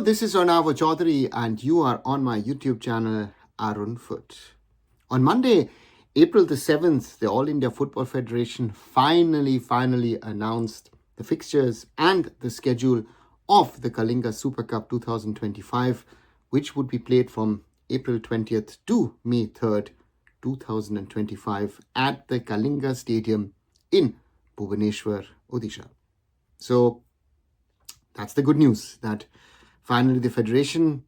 this is Arunava Chaudhuri and you are on my YouTube channel Arunfoot. On Monday, April the 7th, the All India Football Federation finally announced the fixtures and the schedule of the Kalinga Super Cup 2025, which would be played from April 20th to May 3rd, 2025 at the Kalinga Stadium in Bhubaneswar, Odisha. So that's the good news, that finally the Federation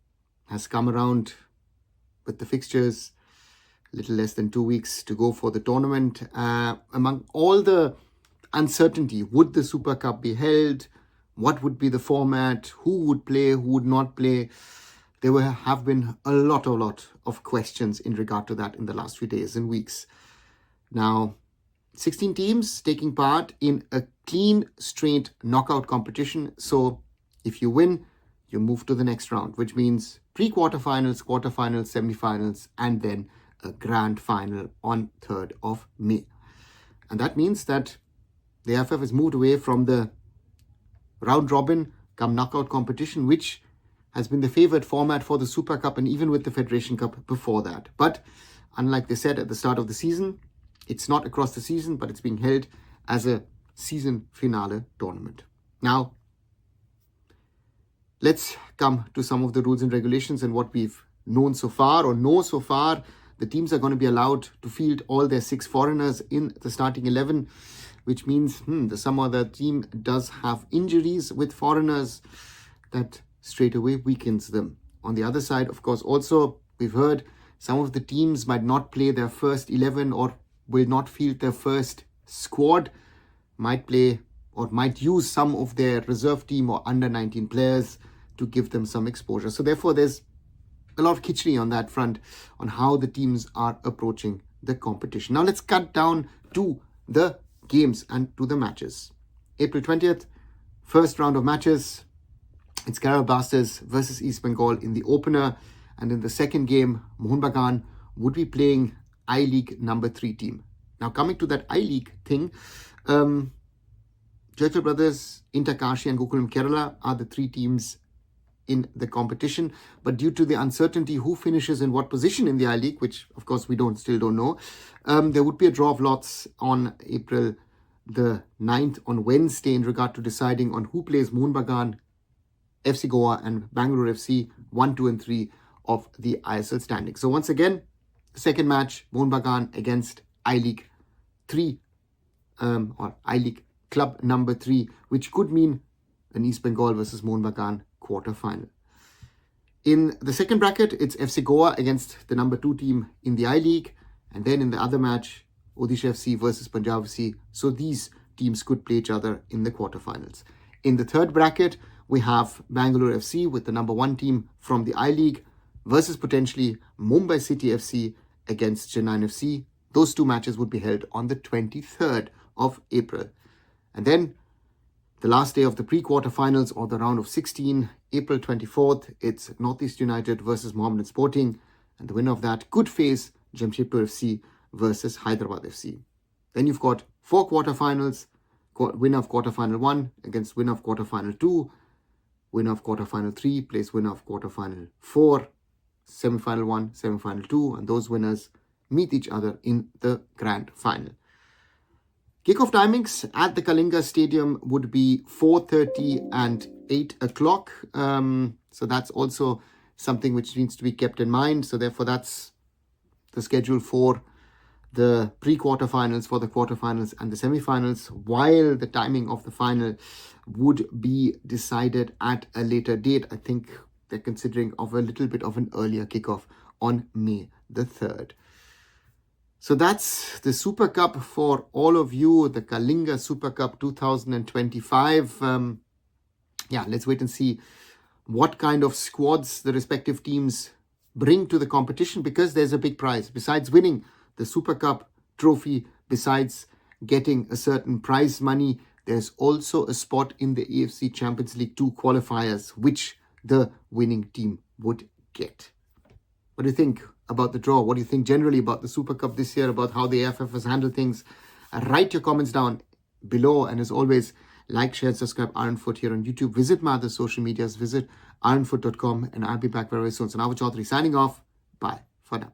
has come around with the fixtures. Little less than 2 weeks to go for the tournament. Among all the uncertainty, would the Super Cup be held? What would be the format? Who would play? Who would not play? There have been a lot of questions in regard to that in the last few days and weeks. Now, 16 teams taking part in a clean, straight knockout competition. So if you win, you move to the next round, which means pre-quarterfinals, quarterfinals, semi-finals, and then a grand final on 3rd of May. And that means that the AIFF has moved away from the round-robin come knockout competition, which has been the favoured format for the Super Cup and even with the Federation Cup before that. But unlike they said at the start of the season, it's not across the season, but it's being held as a season finale tournament. Now, let's come to some of the rules and regulations and what we've known so far or know so far. The teams are going to be allowed to field all their 6 foreigners in the starting 11, which means some other team does have injuries with foreigners, that straight away weakens them. On the other side, of course, also we've heard some of the teams might not play their first 11 or will not field their first squad, might play or might use some of their reserve team or under 19 players to give them some exposure. So therefore, there's a lot of khichdi on that front on how the teams are approaching the competition. Now let's cut down to the games and to the matches. April 20th, first round of matches. It's Kerala Blasters versus East Bengal in the opener. And in the second game, Mohun Bagan would be playing I-League number 3 team. Now coming to that I-League thing, Churchill Brothers, Inter Kashi and Gokulam Kerala are the 3 teams in the competition, but due to the uncertainty who finishes in what position in the I-League, which of course we still don't know, there would be a draw of lots on April the 9th on Wednesday in regard to deciding on who plays Mohun Bagan, FC Goa and Bengaluru FC 1, 2 and 3 of the ISL standings. So once again, the second match, Mohun Bagan against I-League 3 or I-League club number 3, which could mean an East Bengal versus Mohun Bagan quarter-final. In the second bracket, it's FC Goa against the number 2 team in the I-League. And then in the other match, Odisha FC versus Punjab FC. So these teams could play each other in the quarterfinals. In the third bracket, we have Bengaluru FC with the number 1 team from the I-League versus potentially Mumbai City FC against Chennaiyin FC. Those 2 matches would be held on the 23rd of April. And then the last day of the pre-quarterfinals or the round of 16, April 24th, it's Northeast United versus Mohammedan Sporting. And the winner of that could face Jamshedpur FC versus Hyderabad FC. Then you've got 4 quarterfinals, winner of quarterfinal 1 against winner of quarterfinal 2, winner of quarterfinal 3 plays winner of quarterfinal 4, semi-final 1, semi-final 2, and those winners meet each other in the grand final. Kickoff timings at the Kalinga Stadium would be 4:30 and 8 o'clock. So that's also something which needs to be kept in mind. So therefore, that's the schedule for the pre-quarterfinals, for the quarterfinals and the semi-finals, while the timing of the final would be decided at a later date. I think they're considering of a little bit of an earlier kickoff on May the 3rd. So that's the Super Cup for all of you, the Kalinga Super Cup 2025. Let's wait and see what kind of squads the respective teams bring to the competition, because there's a big prize. Besides winning the Super Cup trophy, besides getting a certain prize money, there's also a spot in the AFC Champions League 2 qualifiers, which the winning team would get. What do you think about the draw? What do you think generally about the Super Cup this year, about how the AIFF has handled things? Write your comments down below, and as always, Like, share, and subscribe Arunfoot here on YouTube. Visit my other social medias. Visit arunfoot.com, and I'll be back very soon. So, Arunava Chaudhuri signing off. Bye for now.